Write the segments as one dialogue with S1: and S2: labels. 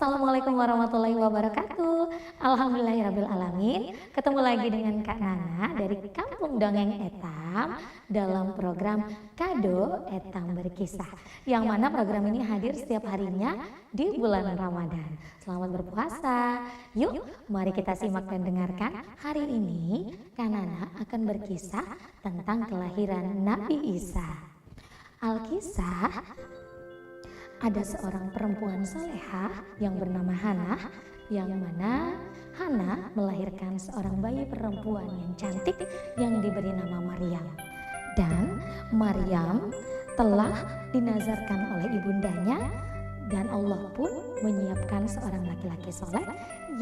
S1: Assalamualaikum warahmatullahi wabarakatuh. Alhamdulillahirrabbilalamin. Ketemu lagi dengan Kak Nana dari Kampung Dongeng Etam dalam program Kado Etam Berkisah, yang mana program ini hadir setiap harinya di bulan Ramadan. Selamat berpuasa. Yuk, mari kita simak dan dengarkan. Hari ini Kak Nana akan berkisah tentang kelahiran Nabi Isa. Alkisah, ada seorang perempuan salehah yang bernama Hana, yang mana Hana melahirkan seorang bayi perempuan yang cantik yang diberi nama Maryam. Dan Maryam telah dinazarkan oleh ibundanya, dan Allah pun menyiapkan seorang laki-laki soleh,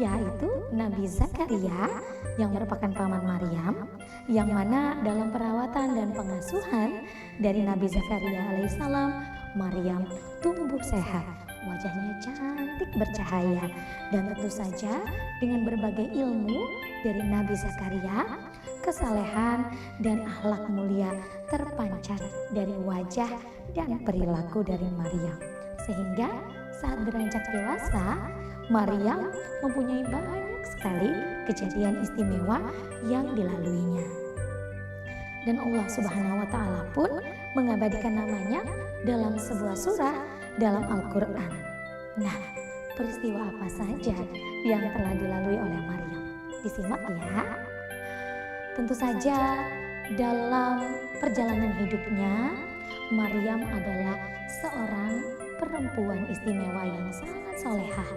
S1: yaitu Nabi Zakaria yang merupakan paman Maryam, yang mana dalam perawatan dan pengasuhan dari Nabi Zakaria alaihissalam, Maryam tumbuh sehat, wajahnya cantik bercahaya, dan tentu saja dengan berbagai ilmu dari Nabi Zakaria, kesalehan dan akhlak mulia terpancar dari wajah dan perilaku dari Maryam. Sehingga saat beranjak dewasa, Maryam mempunyai banyak sekali kejadian istimewa yang dilaluinya. Dan Allah Subhanahu wa Ta'ala pun mengabadikan namanya dalam sebuah surah dalam Al-Quran. Nah, peristiwa apa saja yang telah dilalui oleh Maryam? Disimak ya. Tentu saja dalam perjalanan hidupnya, Maryam adalah seorang perempuan istimewa yang sangat solehah,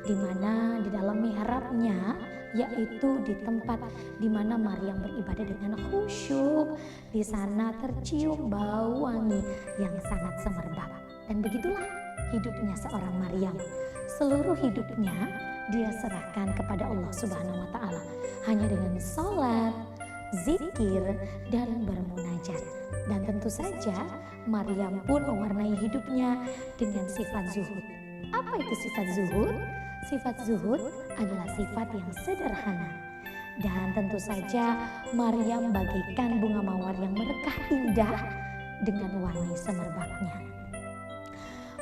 S1: di mana di dalam mihrabnya, yaitu di tempat di mana Maryam beribadah dengan khusyuk, di sana tercium bau wangi yang sangat semerbak. Dan begitulah hidupnya seorang Maryam. Seluruh hidupnya dia serahkan kepada Allah Subhanahu wa Ta'ala, hanya dengan sholat, zikir, dan bermunajat. Dan tentu saja Maryam pun mewarnai hidupnya dengan sifat zuhud. Apa itu sifat zuhud? Sifat zuhud adalah sifat yang sederhana. Dan tentu saja Maryam bagaikan bunga mawar yang merekah indah dengan wangi semerbaknya.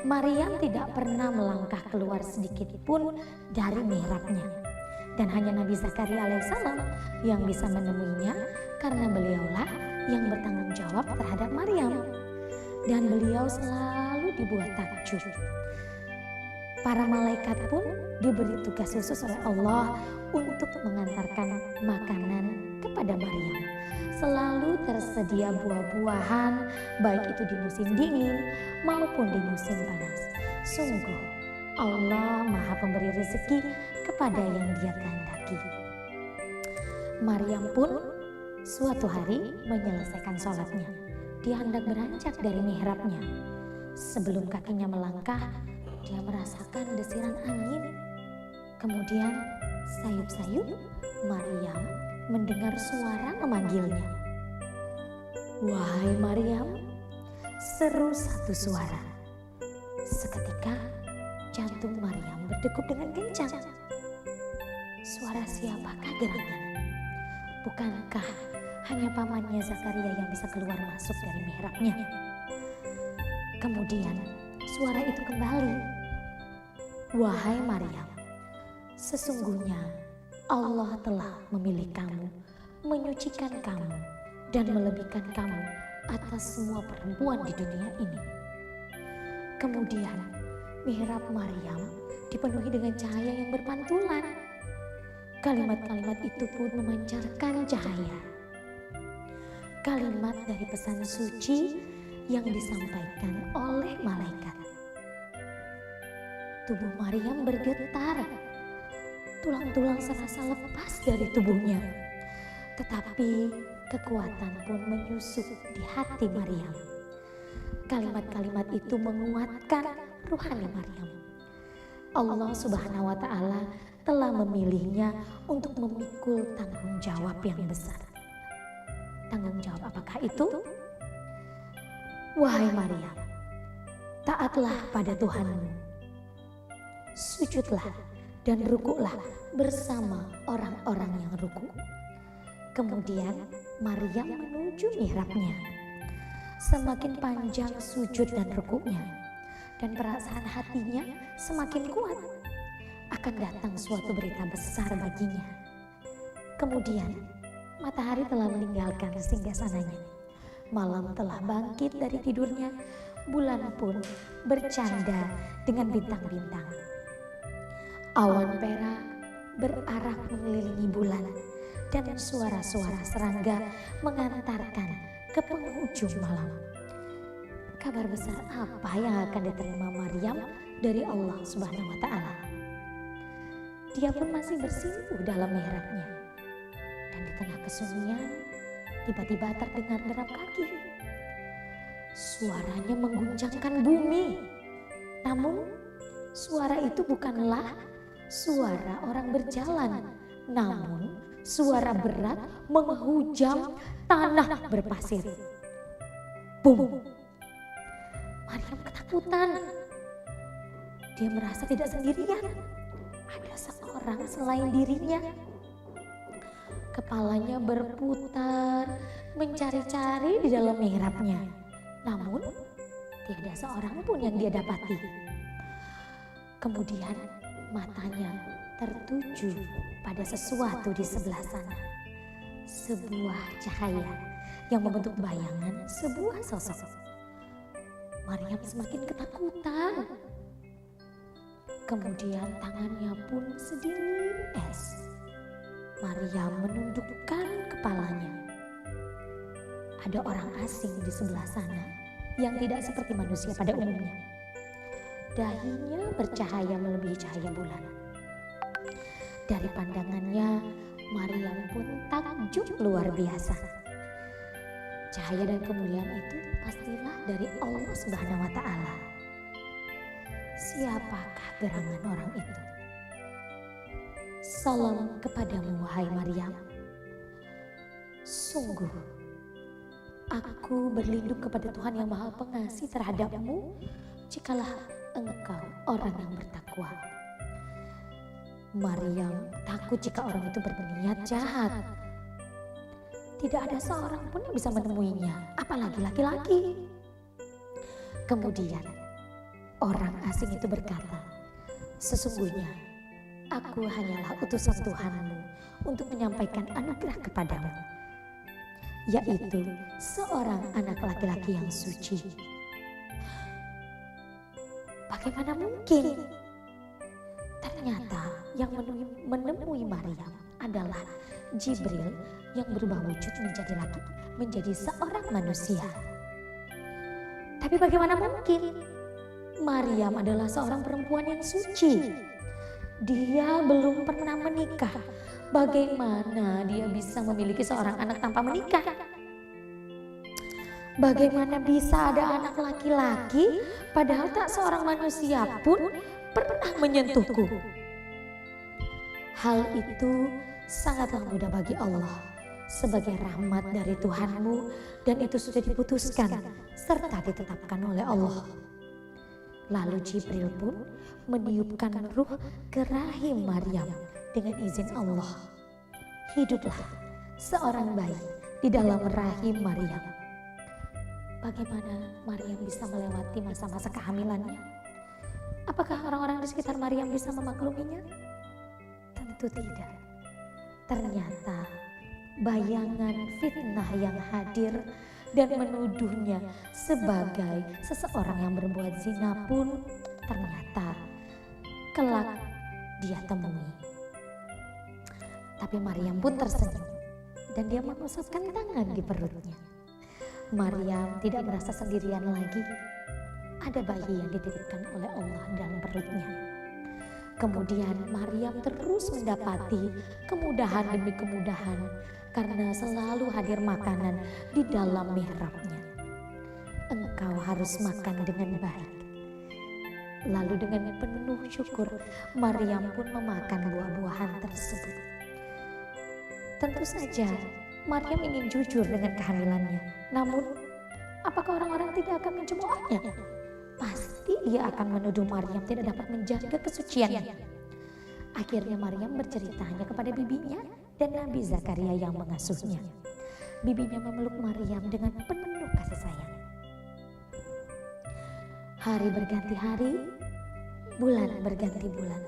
S1: Maryam tidak pernah melangkah keluar sedikit pun dari mihrabnya. Dan hanya Nabi Zakaria alaihissalam yang bisa menemuinya, karena beliaulah yang bertanggung jawab terhadap Maryam. Dan beliau selalu dibuat takjub. Para malaikat pun diberi tugas khusus oleh Allah untuk mengantarkan makanan kepada Maryam. Selalu tersedia buah-buahan, baik itu di musim dingin maupun di musim panas. Sungguh Allah Maha Pemberi rezeki kepada yang Dia kehendaki. Maryam pun suatu hari menyelesaikan sholatnya. Dia hendak beranjak dari mihrabnya. Sebelum kakinya melangkah, dia merasakan desiran angin. Kemudian sayup-sayup Maryam mendengar suara memanggilnya. "Wahai Maryam," seru satu suara. Seketika jantung Maryam berdegup dengan kencang. Suara siapakah gerangan? Bukankah hanya pamannya Zakaria yang bisa keluar masuk dari mihrabnya? Kemudian suara itu kembali. "Wahai Maryam, sesungguhnya Allah telah memilih kamu, menyucikan kamu, dan melebihkan kamu atas semua perempuan di dunia ini." Kemudian mihrab Maryam dipenuhi dengan cahaya yang berpantulan. Kalimat-kalimat itu pun memancarkan cahaya. Kalimat dari pesan suci yang disampaikan oleh malaikat. Tubuh Maryam bergetar. Tulang-tulang serasa lepas dari tubuhnya. Tetapi kekuatan pun menyusup di hati Maryam. Kalimat-kalimat itu menguatkan ruhani Maryam. Allah Subhanahu wa Ta'ala telah memilihnya untuk memikul tanggung jawab yang besar. Tanggung jawab apakah itu? "Wahai Maryam, taatlah pada Tuhanmu. Sujudlah dan rukuklah bersama orang-orang yang ruku." Kemudian Maryam menuju mihrabnya. Semakin panjang sujud dan rukuknya, dan perasaan hatinya semakin kuat. akan datang suatu berita besar baginya. Kemudian matahari telah meninggalkan singgasananya. Malam telah bangkit dari tidurnya. Bulan pun bercanda dengan bintang-bintang. Awan perak berarak mengelilingi bulan dan suara-suara serangga mengantarkan ke penghujung malam. Kabar besar apa yang akan diterima Maryam dari Allah Subhanahu wa Ta'ala? Dia pun masih bersimpuh dalam mihrabnya, dan di tengah kesunyian tiba-tiba terdengar derap kaki. Suaranya mengguncangkan bumi. Namun suara itu bukanlah suara orang berjalan, namun suara berat menghujam tanah berpasir. Bum! Maryam ketakutan. Dia merasa tidak sendirian. Ada seorang selain dirinya. Kepalanya berputar mencari-cari di dalam mihrabnya. Namun tiada seorang pun yang dia dapati. Kemudian matanya tertuju pada sesuatu di sebelah sana. Sebuah cahaya yang membentuk bayangan sebuah sosok. Maryam semakin ketakutan. Kemudian tangannya pun sedingin es. Maryam menundukkan kepalanya. Ada orang asing di sebelah sana yang tidak seperti manusia pada umumnya. Dahinya bercahaya melebihi cahaya bulan. Dari pandangannya, Maryam pun takjub luar biasa. Cahaya dan kemuliaan itu pastilah dari Allah Subhanahu wa Ta'ala. Siapakah gerangan orang itu? Salam kepadamu, wahai Maryam. Sungguh, aku berlindung kepada Tuhan yang Maha Pengasih terhadapmu jikalau engkau orang yang bertakwa. Maryam takut jika orang itu berniat jahat. Tidak ada seorang pun yang bisa menemuinya, apalagi laki-laki. Kemudian orang asing itu berkata, sesungguhnya aku hanyalah utusan Tuhanmu untuk menyampaikan anugerah kepadamu, yaitu seorang anak laki-laki yang suci. Bagaimana mungkin? Ternyata yang menemui Maryam adalah Jibril yang berubah wujud menjadi seorang manusia. Tapi bagaimana mungkin? Maryam adalah seorang perempuan yang suci. Dia belum pernah menikah. Bagaimana dia bisa memiliki seorang anak tanpa menikah? Bagaimana bisa ada anak laki-laki padahal tak seorang manusia pun pernah menyentuhku? Hal itu sangatlah mudah bagi Allah sebagai rahmat dari Tuhanmu, dan itu sudah diputuskan serta ditetapkan oleh Allah. Lalu Jibril pun meniupkan ruh ke rahim Maryam dengan izin Allah. Hiduplah seorang bayi di dalam rahim Maryam. Bagaimana Maryam bisa melewati masa-masa kehamilannya? Apakah orang-orang di sekitar Maryam bisa memakluminya? Tentu tidak. Ternyata bayangan fitnah yang hadir dan menuduhnya sebagai seseorang yang berbuat zina pun ternyata kelak dia temui. Tapi Maryam pun tersenyum dan dia mengusapkan tangan di perutnya. Maryam tidak merasa sendirian lagi. Ada bayi yang dititipkan oleh Allah dalam perutnya. Kemudian Maryam terus mendapati kemudahan demi kemudahan karena selalu hadir makanan di dalam mihrabnya. Engkau harus makan dengan baik. Lalu dengan penuh syukur Maryam pun memakan buah-buahan tersebut. Tentu saja Maryam ingin jujur dengan kehamilannya. Namun apakah orang-orang tidak akan mencemoohnya? Pasti dia akan menuduh Maryam tidak dapat menjaga kesuciannya. Akhirnya Maryam bercerita hanya kepada bibinya dan Nabi Zakaria yang mengasuhnya. Bibinya memeluk Maryam dengan penuh kasih sayang. Hari berganti hari, bulan berganti bulan.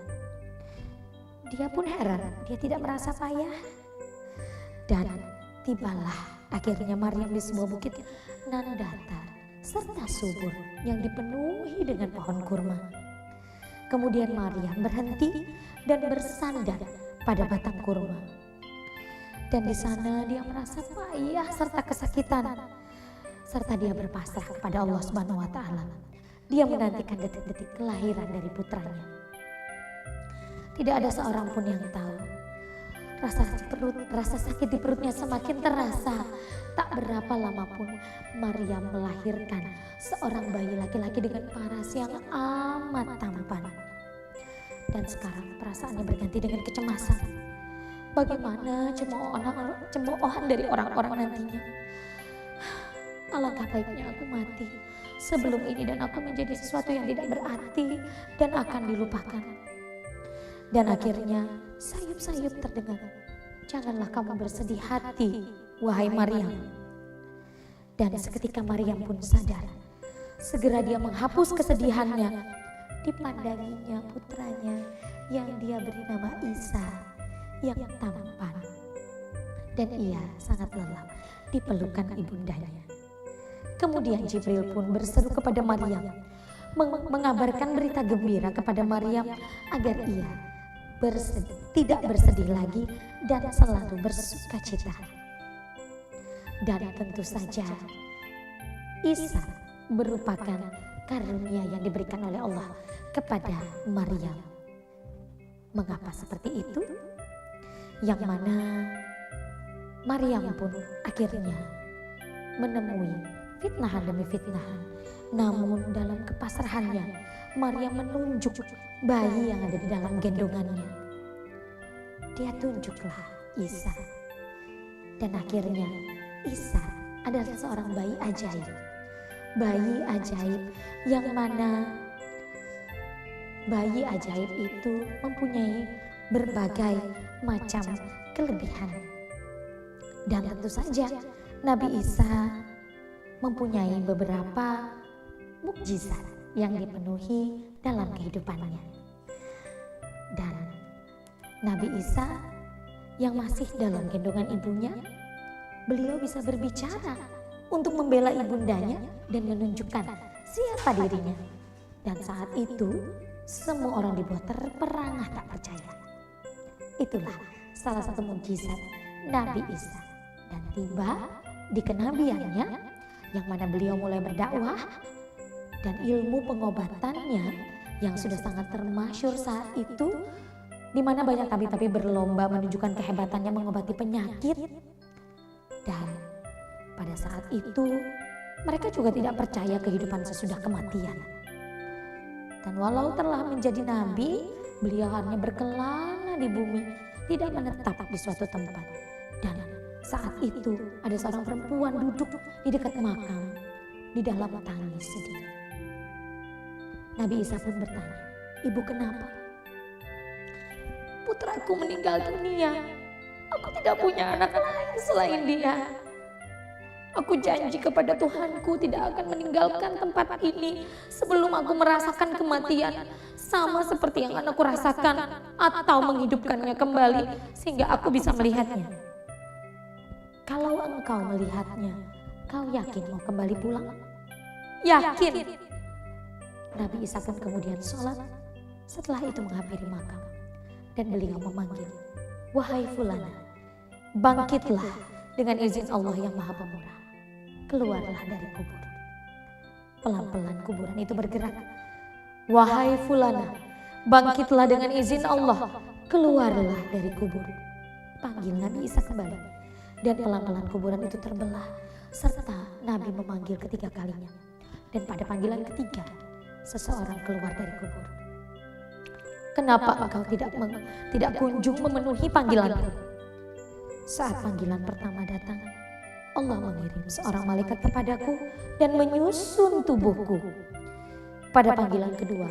S1: Dia pun heran, dia tidak merasa payah. Dan tibalah akhirnya Maryam di sebuah bukit nan datar serta subur yang dipenuhi dengan pohon kurma. Kemudian Maryam berhenti dan bersandar pada batang kurma. Dan di sana dia merasa payah serta kesakitan. Serta dia berpasrah kepada Allah Subhanahu wa Ta'ala. Dia menantikan detik-detik kelahiran dari putranya. Tidak ada seorang pun yang tahu. Rasa sakit di perutnya semakin terasa. Tak berapa lama pun Maryam melahirkan seorang bayi laki-laki dengan paras yang amat tampan. Dan sekarang perasaannya berganti dengan kecemasan. Bagaimana cemoohan dari orang-orang nantinya. Alangkah baiknya aku mati sebelum ini dan aku menjadi sesuatu yang tidak berarti dan akan dilupakan. Dan akhirnya sayup-sayup terdengar, janganlah kamu bersedih hati, wahai Maryam. Dan seketika Maryam pun sadar, segera dia menghapus kesedihannya. Dipandanginya putranya yang dia beri nama Isa, yang tampan. Dan ia sangat lelah di pelukan ibundanya. Kemudian Jibril pun berseru kepada Maryam, mengabarkan berita gembira kepada Maryam agar ia tidak bersedih lagi dan selalu bersukacita. Dan tentu saja Isa merupakan karunia yang diberikan oleh Allah kepada Maryam. Mengapa seperti itu? Yang mana Maryam pun akhirnya menemui fitnahan demi fitnahan. Namun dalam kepasrahannya, Maryam menunjuk bayi yang ada di dalam gendongannya. Dia tunjuklah Isa. Dan akhirnya Isa adalah seorang bayi ajaib. Bayi ajaib yang mana bayi ajaib itu mempunyai berbagai macam kelebihan. Dan tentu saja Nabi Isa mempunyai beberapa mukjizat yang dipenuhi dalam kehidupannya. Dan Nabi Isa yang masih dalam gendongan ibunya, beliau bisa berbicara untuk membela ibundanya dan menunjukkan siapa dirinya. Dan saat itu semua orang dibuat terperangah tak percaya. Itulah salah satu mukjizat Nabi Isa. Dan tiba di kenabiannya yang mana beliau mulai berdakwah dan ilmu pengobatannya yang sudah sangat termasyhur saat itu, di mana banyak tabib-tabib berlomba menunjukkan kehebatannya mengobati penyakit. Dan pada saat itu mereka juga tidak percaya kehidupan sesudah kematian. Dan walau telah menjadi nabi, beliau hanya berkelana di bumi, tidak menetap di suatu tempat. Dan saat itu ada seorang perempuan duduk di dekat makam di dalam tangis sedih. Nabi Isa pun bertanya, "Ibu kenapa?" "Putraku meninggal dunia. Aku tidak punya anak lain selain dia. Aku janji kepada Tuhanku tidak akan meninggalkan tempat ini sebelum aku merasakan kematian sama seperti yang anakku rasakan, atau menghidupkannya kembali sehingga aku bisa melihatnya." "Kalau engkau melihatnya, kau yakin mau kembali pulang?" "Yakin." Nabi Isa pun kemudian sholat, setelah itu menghampiri makam dan beliau memanggil, "Wahai fulana, bangkitlah dengan izin Allah yang Maha Pemurah. Keluarlah dari kubur." Pelan-pelan kuburan itu bergerak. "Wahai fulana, bangkitlah dengan izin Allah. Keluarlah dari kubur." Panggil Nabi Isa kembali. Dan pelan-pelan kuburan itu terbelah. Serta Nabi memanggil ketiga kalinya. Dan pada panggilan ketiga, seseorang keluar dari kubur. "Kenapa engkau tidak kunjung memenuhi panggilanku?" Saat panggilan pertama datang, Allah mengirim seorang malaikat kepadaku dan menyusun tubuhku. Pada panggilan kedua,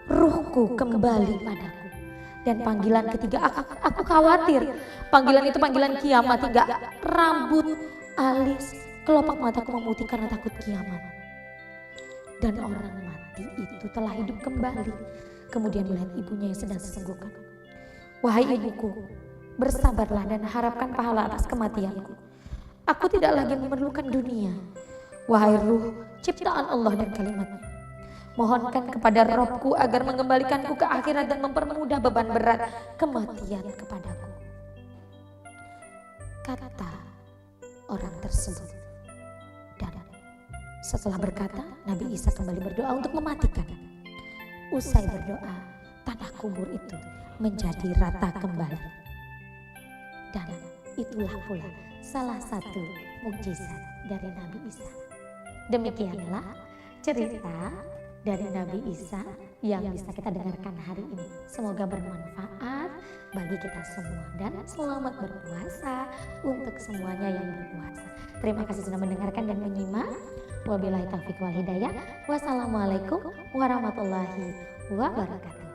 S1: ruhku kembali padaku. Dan panggilan ketiga, aku khawatir. Panggilan itu panggilan kiamat, hingga rambut, alis, kelopak mataku memutih karena takut kiamat. Dan orang mati itu telah hidup kembali. Kemudian melihat ibunya yang sedang sesenggukan. Wahai ibuku, bersabarlah dan harapkan pahala atas kematianku. Aku tidak lagi memerlukan dunia. Wahai ruh, ciptaan Allah dan kalimatnya, mohonkan kepada Robku agar mengembalikanku ke akhirat dan mempermudah beban berat kematian kepadaku. Kata orang tersebut. Dan setelah berkata, Nabi Isa kembali berdoa untuk mematikan. Usai berdoa, tanah kubur itu menjadi rata kembali. Dan itulah pula salah satu mukjizat dari Nabi Isa. Demikianlah cerita dari Nabi Isa yang bisa kita dengarkan hari ini. Semoga bermanfaat bagi kita semua dan selamat berpuasa untuk semuanya yang berpuasa. Terima kasih sudah mendengarkan dan menyimak. Wabillahi taufiq wal hidayah. Wassalamualaikum warahmatullahi wabarakatuh.